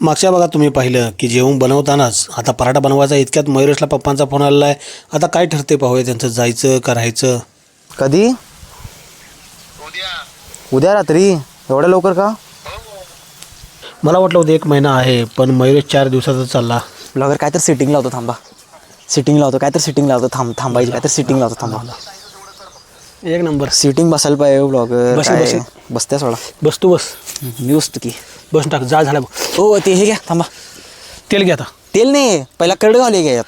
मागच्या भागात तुम्ही पाहिलं की जेवण बनवतानाच आता पराठा बनवायचा इतक्यात मयुरेशला पप्पांचा फोन आलेला आहे. आता काय ठरते पाहूया त्यांचं जायचं का राहायचं. कधी? उद्या रात्री? एवढ्या लवकर का? मला वाटलं होतं 1 महिना आहे, पण मयुरेश 4 दिवसाचा चालला. ब्लॉगर काय तर सिटिंग लावतो. थांबा, सिटिंग लावतो. काय तर सिटिंग लावतो. थांबायची काय तर सिटिंग लावतो. थांबा. 1 नंबर सिटिंग बसायला पाहिजे ब्लॉगर. बसेल, बसेल. बसत्या सोडा. बस तू बस. मी बसतो की. बस टाक जा झाला. हो ते हे घ्या. थांबा. तेल घ्या आता. तेल नाही, पहिला कडे घाले घ्या.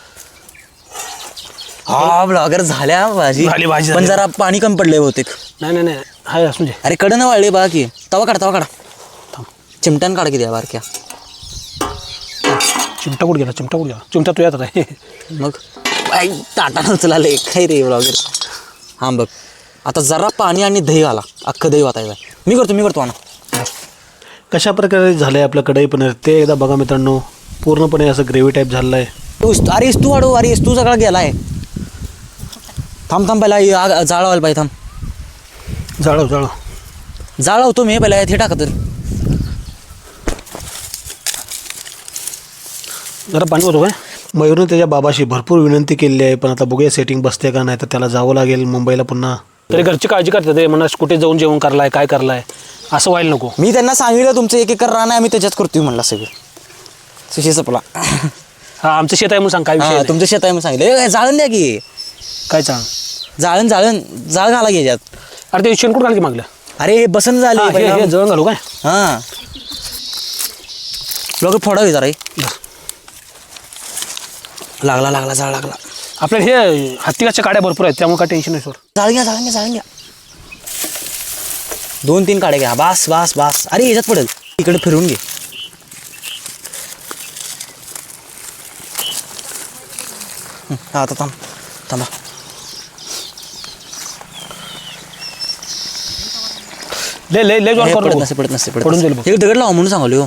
हा ब्लॉगर झाल्या भाजी. झाली भाजी, पण झाली. जरा पाणी कमी पडलंय बहुतेक. नाही हाय असू दे. अरे कडे न वाळले बघा की. तवा काढा. थांब. चिमट्यान काढ की द्या बारक्या. चिमटा कुठं गेला? चिमटा तू येतात आहे. मग ताटा उचलाले काय रे ब्लॉगर. हां बघ आता जरा पाणी आणि दही घाला. अख्खं दही वाटायचं. मी करतो आणा. कशा प्रकारे झालं आहे आपलं कढई पनीर ते एकदा बघा मित्रांनो. पूर्णपणे असं ग्रेव्ही टाईप झालेलं आहे. अरे तू वाढव. अरे तू सगळा गेलाय. थांब पहिला जाळ व्हायला पाहिजे. थांब जाळ होतो मी पहिला हे टाकत. जरा पाणी होतो काय. मयूरने त्याच्या बाबाशी भरपूर विनंती केली आहे, पण आता बघूया सेटिंग बसते का नाही तर त्याला जावं लागेल मुंबईला पुन्हा. तरी घरची काळजी करतात ते म्हणा कुठे जाऊन जेवण करलाय काय करलाय असं व्हायला नको. मी त्यांना सांगितलं तुमचं 1 एकर रान आहे आम्ही त्याच्यात करतोय म्हणला सगळं. सुशी सपला. हा आमचं शेत आहे म्हणून सांग काय विषय नाही. तुमचं शेत आहे म्हणून सांगितलं. जाळण द्या की. काय सांग. जाळ घाला की याच्यात. अरे ते शेणकूट घाल की मागलं. अरे हे बसन झाले. हे जळण घालू काय. हां लोक फोडावे जरा. लागला जाळ लागला. आपल्या हे हत्तीकाच्या काड्या भरपूर आहेत त्यामुळे काय टेन्शन नाही सोड. जाळ घ्या. 2-3 काड्या घ्या. बास. अरे याच्यात पडेल. इकडे फिरून घे. आता थांबा. लय जोर करू नको. पडत नसते. पडून जाईल बघ. एक दगड लावा म्हणून सांगलो.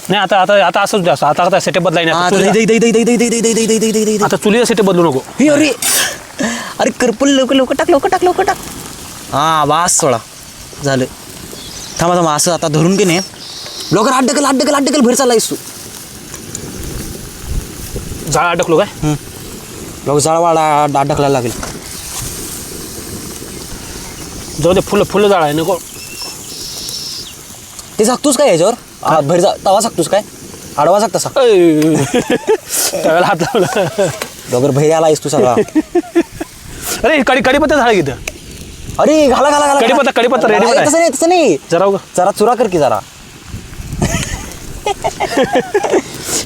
नाही आता असंच द्या. आता सेटअप बदलाय आता चुलीचा सेटअप बदलू नको. अरे करपल. लवकर टाक. हा बास सोडा झालं. थांबा असं आता धरून की नाही. लवकर आठ ढकल भर चाललायस तू. जाळ अडकलो काय. लवकर जाळ वाढा. आठ ढकलायला लागेल. जाऊ दे. फुलं जाळ आहे नको. ते झाकतोस काय याच्यावर. भर तवा झाकतोस काय. आडवा झाक तसा. त्यावेळेला हात लावला. लवकर भैर आलायस तू सगळा. अरे कढीपत्ता झाला की. अरे घाला. कढीपत्ता रेडी आहे. तसं नाही जरा चुरा कर की जरा.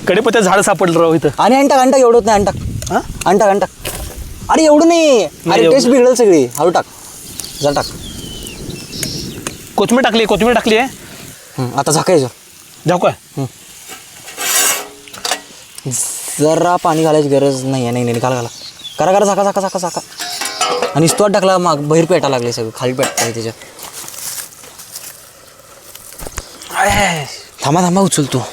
कढीपत्ता झाड सापडलं राव इथं. आणि अंटाक एवढं नाही. अंटाक. अरे एवढं नाही. अरे टेस्ट बिघडेल सगळी. हळू टाक. जरा टाक. कोथिंबीर टाकली आहे. आता झाकायचं. जाऊ काय. जरा पाणी घालायची गरज नाही. घाला. करा झाका. आणि तो टाकला माग बहिर पेटा लागले सगळं. खाली पेटा आहे त्याच्यात. थांबा उचलतो.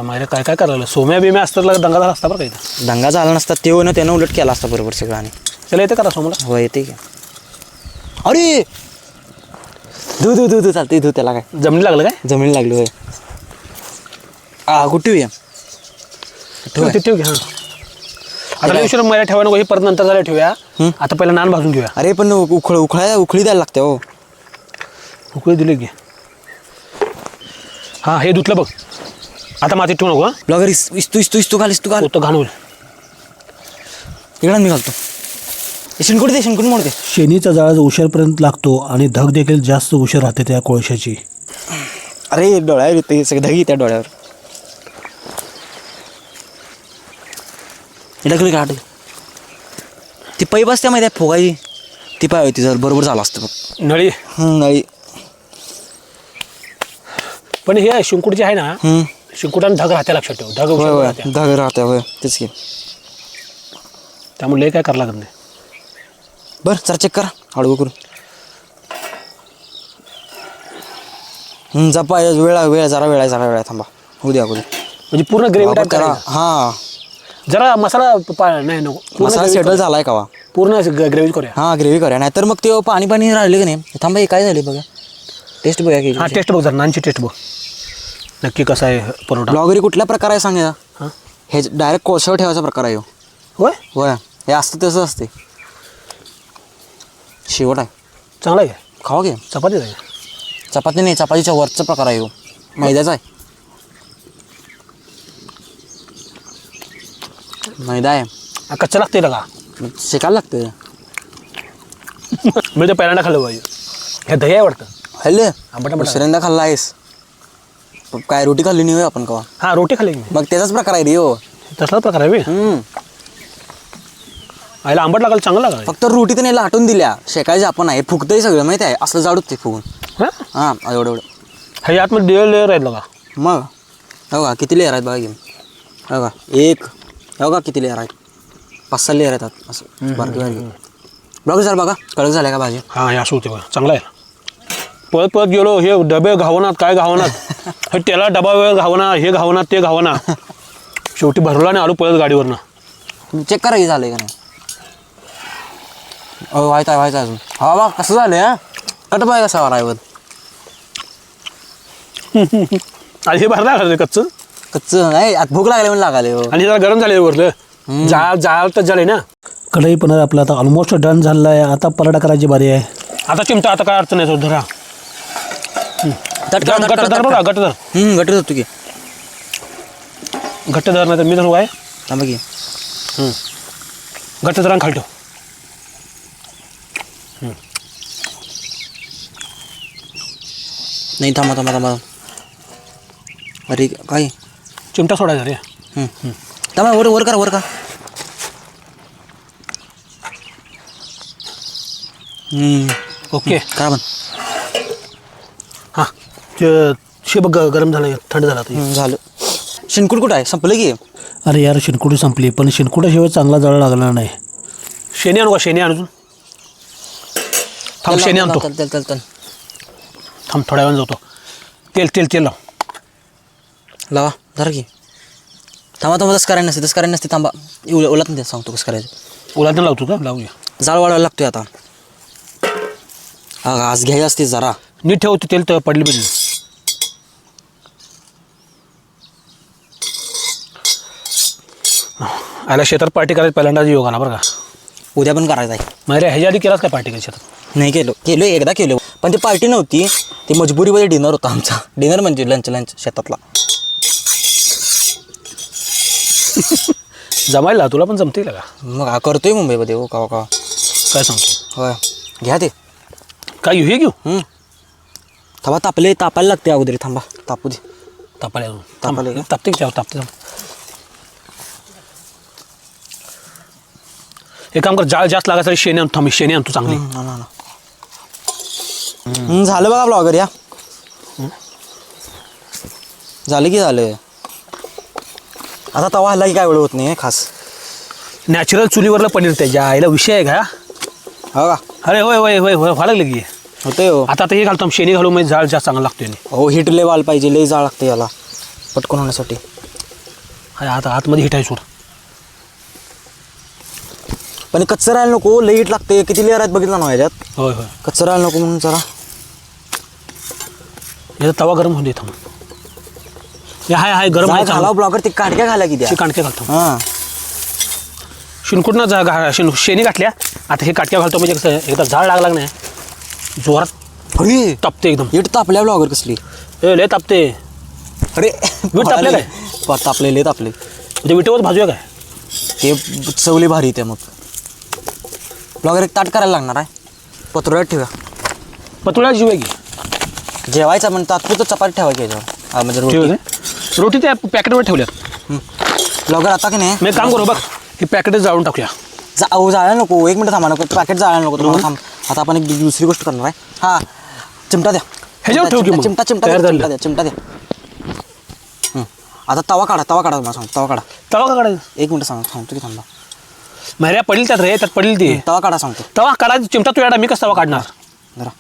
मायला काय करायला. सोम्या बिम्या असतात दंगा झाला असता बरं का इथं. दंगा झाला नसता ते ना त्यानं उलट केला असता बरोबर सगळं. आणि त्याला येते करा सोमला. हो येते की. अरे धू चालते. धू त्याला काय जमिनी लागलं काय. जमीन लागली होय. कुठे ठेव घ्या. आता उशीर मैला ठेवा नको. हे परत नंतर झाल्या ठेवूया. आता पहिला नान भाजून घेऊया. अरे पण उखळी द्यायला लागते हो. उकळी दिली की. हा हे धुतलं बघ. आता मातीत ठेवू नको. ब्लॉगर इस्तू घाल. तो घाण होईल. इकडं मी घालतो. शेणकुट मोडते. शेणीचा जाळ उशीरपर्यंत लागतो आणि धग देखील जास्त उशीर राहते त्या कोळशाची. अरे डोळ्यावर येते सगळं धगी त्या डोळ्यावर. ढकल का ती पैप असते माहिती आहे फुगायची. ती पाय होती जर बरोबर झालं असतं बघ. नळी. पण हे शिंकुट जे आहे ना. शिंकुटाने धग राहते लक्षात ठेव. धग राहते होय तेच की. त्यामुळे लय काय करावं लागत नाही. बरं जरा चेक करा हळू करून. जपा वेळ जरा थांबा. होऊ द्या म्हणजे पूर्ण ग्रेव्ही टाईप करा. हां जरा मसाला नाही नको. मसाला सेटल झालाय का पूर्ण ग्रेव्ही करूया. हां ग्रेव्ही करूया. नाहीतर मग ते पाणी राहिले की नाही. थांबा हे काय झाले बघा. टेस्ट बघा की. हां टेस्ट बघ जरा. नानची टेस्ट बघ. नक्की कसा आहे परोठा? ब्लॉगरी कुठल्या प्रकार आहे सांगा. हां हे डायरेक्ट कोळशावर ठेवायचा प्रकार आहे ह्यो. होय होय हे असतं तसं असते. शेवट आहे. चांगला आहे. खावा घे. चपाती आहे. चपाती नाही, चपातीच्या वरचा प्रकार आहे ह्यो. मैद्याचा आहे. मैदा आहे. कच्चा लागते का? शेकायला लागतं. मी तर पहिल्यांदा खाल्लं पाहिजे. हे दही आहे वाटतं. खाल्ले आंबट दुसऱ्यांदा खाल्ला आहेस. काय रोटी खाल्ली नाही होय आपण कवा? हां रोटी खाल्ली मी. मग त्याचाच प्रकार आहे रे हो. तसलाच प्रकार आहे बे. आईला आंबट लागायला चांगलं लागलं. फक्त रोटी तर नाही लाटून दिल्या. शेकायचे आपण आहे. फुगतंय सगळं माहिती आहे. असलं जाडूत ते फुगून. हां हां एवढं ह्याच्या आतमध्ये लेअर आहेत का? मग हो का किती लेअर आहेत बघा घेऊन. हो का एक हो का किती लेअर आहेत. 5-6 लेअर येतात असं बारकी बारकी. बघ सर बघा कडक झाल्या का भाजी. हां हे असं होते बघा. चांगलं आहे. पळत पळत गेलो हे डबे घावनात काय घावनात हे त्याला डबा वेळ घावना हे घावना ते घावना शेवटी भरला नाही आलो पळत गाडीवरनं. चेक करा की झालं का नाही. व्हायचं अजून. हा बा कसं झालं हा कट पाय कसा वारायवर. आणि हे भरला का कच्चं कच्चं नाही आता भूक लागली म्हणून लागाले हो. आणि जरा गरम झाले वरलं जाळ तर झाले ना. कढई पण आपला आता ऑलमोस्ट डन झालेला आहे. आता पराठा करायची बारी आहे. आता चिमटा आता काय अडचण आहे धरा. गट धर बघा गट धर. गट धरतो की घट्ट धर नाही तर मी धरू आहे. थांबा की घट्ट धरा खालतो. नाही थांबा. अरे काय चिमटा सोडायचा रे. थांबा वर का. ओके काय पण हां शे बघ गरम झालं थंड झाला आता. झालं. शिनकुट कुठं आहे संपलं की. अरे यार शिनकुटी संपली पण शिनकुटाशिवाय चांगला जाळ लागला नाही. शेणी आणू का शेणी आणून थांब शेणी आणतो. चल थांब थोड्या वेळानं जातो. तेल लाव. लावा धरा की. थांबा तसं करायला नसते थांबा. ओलात नाही सांगतो कसं करायचं. ओलात लावतो का? लावूया. जाळ वाढवायला लागतोय आता. हा आज घ्यायचं असते जरा. नीट ठेवते तेल तर पडली पाहिजे. आयला शेतात पार्टी करायची पहिल्यांदा योग आला बरं का. उद्या पण करायचं आहे. मारे ह्याच्या आधी केलास काय पार्टी करायची शेतात? नाही केलो एकदा केलो पण ती पार्टी नव्हती. ती मजबुरीमध्ये डिनर होता आमचा. डिनर म्हणजे लंच शेतातला. जमायला तुला पण जमते का? मग करतोय मुंबईमध्ये हो का काय सांगतो. होय घ्या ते काय हे घेऊ. थांबा तापायला लागते अगोदर. थांबा तापू दे. तापायला तापायला तापते की तापते. एक काम कर जाळ जास्त लागायचं शेणी आणतो. मी शेणी आणतो चांगली. झालं बघा ब्लॉगर या. झालं की झालं. आता तवा हल्ला की काय वेळ होत नाही खास. नॅचरल चुलीवरलं पनीर त्याच्या आईला विषय आहे का? हो का. अरे होय व्हायला लागलं की. होतंय हो. आता हे घालतो शेणी घालून म्हणजे जाळ जास्त चांगला लागतोय. हो हिट लय वाल पाहिजे. लय जाळ लागते याला पटकन होण्यासाठी. आता आतमध्ये हिट आहे सोड. पण कच्चं राहायला नको. लय हिट लागते. किती लेअर आहेत बघितलं ना ह्याच्यात. होय कच्चं राहायला नको म्हणून जरा याचा तवा गरम होऊन देतो. हाय गरम आहे. घालाव ब्लॉगर ते काडक्या घाला की द्या. काटक्या घालतो. हां शिनकुटनं शेणी घातल्या. आता हे काटक्या घालतो म्हणजे कसं एकदा झाड लागला नाही जोरात अरे तापते एकदम. हिट तापल्या ब्लॉगर कसली. लय तापते. अरे वीट तापले काय? तापले लय तापले. म्हणजे विटेवर भाजूया काय? ते चवली भारी ते. मग ब्लॉगर एक ताट करायला लागणार आहे. पत्रोळ्यात ठेवा. पतुळ्या जीव आहे की जेवायचा पण तात्पुरतं चपाती ठेवायची याच्यावर. म्हणजे रोटी रोटी त्या पॅकेटवर ठेवल्यात. ब्लॉगर आता की नाही मी काम करू बघ ही पॅकेट जाळून टाकूया. जाळायला नको. 1 मिनिट थांबा नको. पॅकेट जाळायला नको तुम्हाला. थांब आता आपण एक दुसरी गोष्ट करणार आहे. हां चिमटा द्या. ह्याच्यावर ठेव की मग. चिमटा द्या. आता तवा काढा मला सांग. तवा काढा. तवा का काढायचं? 1 मिनिट सांगतो की थांबा. मार्या पडील त्यात रे. त्यात पडील ती. तवा काढा सांगतो. तवा काढायचा चिमटा तू याडा. मी कसं तवा काढणार. जरा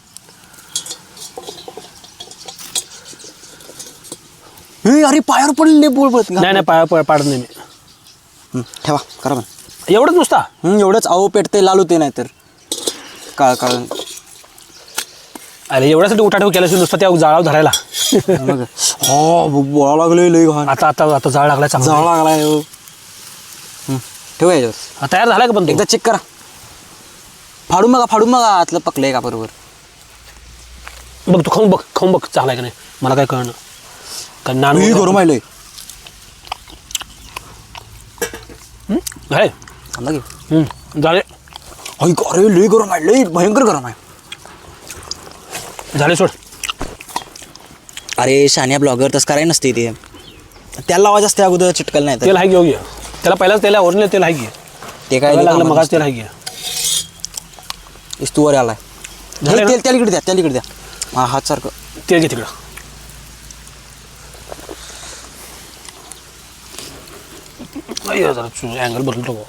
अरे पायावर पडले बोल. नाही पाडत नाही मी. ठेवा करा पण. एवढंच नुसता. एवढंच. अहो पेटते लाल होते नाही तर काळ अरे एवढ्यासाठी उठाठेव केल्याशिवाय नुसतं त्या जाळावर धरायला. मग हो बोळा लागले लई घाण. आता आता आता जाळ लागलाय चांगला. जाळ लागलाय हो. ठेवू याच्यावर. तयार झालाय का पण एकदा चेक करा. फाडून बघा आतलं पकलंय का बरोबर. बघ तू खाऊन बघ चांगलाय का नाही. मला काय कळणं कारण नान गरम आहे झाले झाले. अरे लई गरम आहे, लई भयंकर गरम आहे. झाले सोड. अरे शान्या ब्लॉगर तसं करायला नसते ते. त्याला लावायचं असते अगोदर चिटकल नाही तेल आहे घेऊ घे. त्याला पहिलाच तेल ओरिजिनल तेल आहे घे. ते काय लागलं मग तेल आहे घे. इस्तूवर आलाय तेल. त्याला इकडे द्या. हा हात सारखं तेल घे तिकडं. अँगल बदलतो.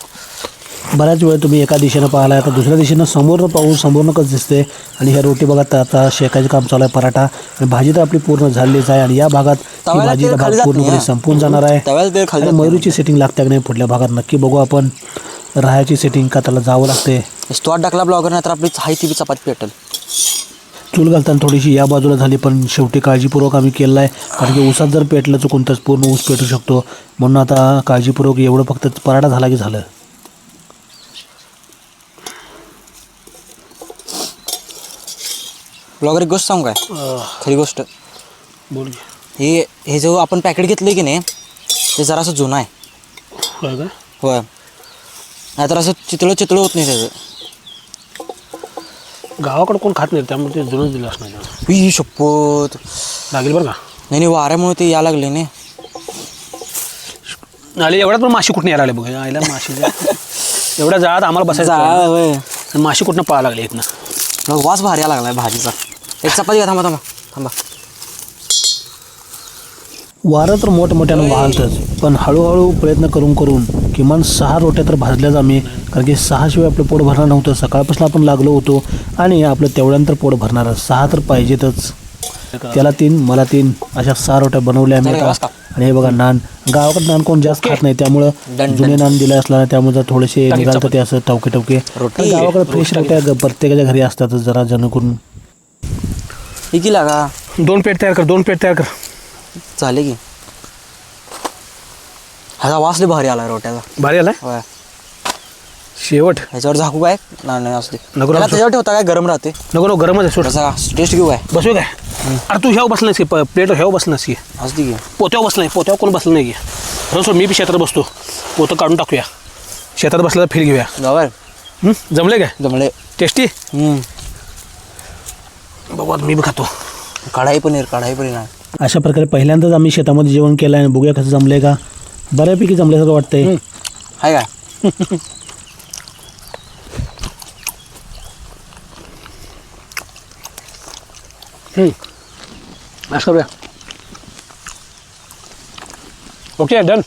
बऱ्याच वेळ तुम्ही एका दिशेनं पाहिला आता दुसऱ्या दिशेनं समोरनं पाहून समोरनं कसं दिसते. आणि ह्या रोटी बघा आता शेकायचं काम चालू आहे. पराठा आणि भाजी तर आपली पूर्ण झालेलीच आहे. आणि या भागात ही भाजी भाग पूर्णपणे संपून जाणार आहे. आणि मयुरीची सेटिंग लागते की नाही पुढल्या भागात नक्की बघू आपण. राहायची सेटिंग का त्याला जावं लागते. स्टॉट टाकला ब्लॉगर नाही तर आपली हाय ती चपाती पेटल. चूल घालताना थोडीशी या बाजूला झाली पण शेवटी काळजीपूर्वक आम्ही केलं आहे. कारण की ऊसात जर पेटलं चुकून तर पूर्ण ऊस पेटू शकतो. म्हणून आता काळजीपूर्वक एवढं फक्त पराठा झाला की झालं. ब्लॉगर एक गोष्ट सांगू काय खरी गोष्ट बोल. हे जो आपण पॅकेट घेतलं की नाही ते जरासं जुनं आहे. होय नाहीतर असं चितळं होत नाही त्याचं. गावाकडं कोण खात नाही त्यामुळे ते जुनच दिलं असणार. ही शपथ लागेल बरं का. नाही वाऱ्यामुळे ते या लागले नाही. आले एवढ्यात पण माशी कुठून यायला लागले बघ. आईला माशी एवढ्या जाळात आम्हाला बसायचं. माशी कुठनं पळायला लागले इथनं. वास भारी यायला लागलाय भाजीचा. एक चपाती घ्या. थांबा. वारं तर मोठमोठ्यानं वाहतच पण हळूहळू प्रयत्न करून किमान 6 रोट्या तर भाजल्याच आम्ही. कारण की 6 शिवाय आपलं पोट भरणार नव्हतं. सकाळपासून आपण लागलो होतो आणि आपलं तेवढ्यानंतर पोट भरणार 6 तर पाहिजेतच. त्याला 3 मला 3 अशा 6 रोट्या बनवल्या आम्ही. आणि हे बघा नान. गावाकडे नान कोण जास्त खात नाही त्यामुळं जुने नान दिले असला त्यामुळे थोडेसे निघालतं ते असं टवके. गावाकडे फ्रेश रोट्या प्रत्येकाच्या घरी असतातच जरा जेणेकरून. की लागा 2 प्लेट तयार कर. चालेल की. ह्याचा वास लय भारी आला रोट्याचा. भारी आलाय शेवट. ह्याच्यावर झाकू काय नाही असते नको. त्याच्यावर ठेवता काय गरम राहते. नको गरमच आहे. सोडायचा टेस्ट घेऊ काय बसू काय. अरे तू ह्याव बसला नाही प्लेट ह्याव बसला नसकी. असते की पोत्यावर बसला नाही. पोत्यावर कोण बसलं नाही की. सोड मी बी शेतात बसतो. पोतं काढून टाकूया. शेतात बसला तर फिर घेऊया. गावावर जमले काय. जमले टेस्टी. बघा मी बी खातो. कढाई पनीर नाही. अशा प्रकारे पहिल्यांदाच आम्ही शेतामध्ये जेवण केलं आहे. बघूया कसं जमलंय का. बऱ्यापैकी जमल्यासारखं वाटतंय. हाय काय. असं करूया. Okay done.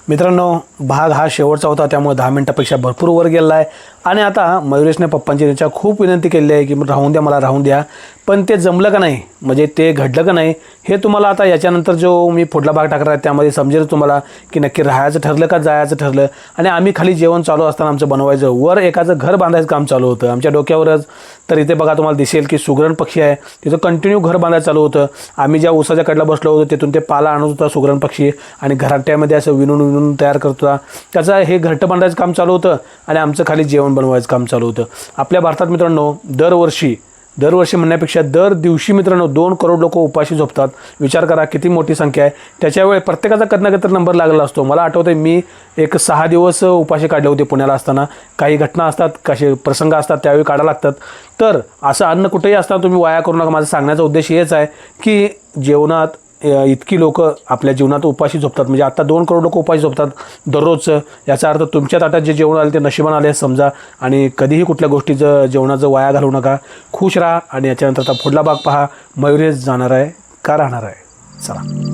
मित्रांनो भाग हा शेवटचा होता त्यामुळे 10 मिनिटापेक्षा भरपूर वर गेला आहे. आणि आता मयुरेशने पप्पांची त्यांच्या खूप विनंती केली आहे की मला राहून द्या. पण ते जमलं का नाही म्हणजे ते घडलं का नाही हे तुम्हाला आता याच्यानंतर जो मी पुढला भाग टाकणार आहे त्यामध्ये समजेल तुम्हाला की नक्की राहायचं ठरलं का जायचं ठरलं. आणि आम्ही खाली जेवण चालू असताना आमचं बनवायचं वर एकाचं घर बांधायचं काम चालू होतं आमच्या डोक्यावरच. तर इथे बघा तुम्हाला दिसेल की सुगरण पक्षी आहे तिथं कंटिन्यू घर बांधायचं चालू होतं. आम्ही ज्या उसाच्या कडेला बसलो होतो तिथून ते पाला आणत होता सुगरण पक्षी आणि घराट्यामध्ये असं विणून तयार करत होता. त्याचं हे घरटं बांधायचं काम चालू होतं आणि आमचं खाली जेवण बनवायचं काम चालू होतं. आपल्या भारतात मित्रांनो दरवर्षी म्हणण्यापेक्षा दर दिवशी मित्रांनो 2 करोड लोक उपाशी झोपतात. विचार करा किती मोठी संख्या आहे. त्याच्यावेळी प्रत्येकाचा कधी ना कधी नंबर लागलेला असतो. मला आठवतं मी एक 6 दिवस उपाशी काढले होते पुण्याला असताना. काही घटना असतात कसे प्रसंग असतात त्यावेळी काढायला लागतात. तर असं अन्न कुठेही असताना तुम्ही वाया करू नका. माझा सांगण्याचा उद्देश हेच आहे की जेवणात इतकी लोक आपल्या जीवनात उपाशी झोपतात. म्हणजे आता 2 करोड लोक उपाशी झोपतात दररोजचं. याचा अर्थ तुमच्या ताटात जे जेवण आले ते नशिबान आले समजा. आणि कधीही कुठल्या गोष्टीचं जेवणाचं वाया घालवू नका. खुश राहा. आणि याच्यानंतर आता पुढला भाग पहा. मयुरेश जाणार आहे का राहणार आहे. चला.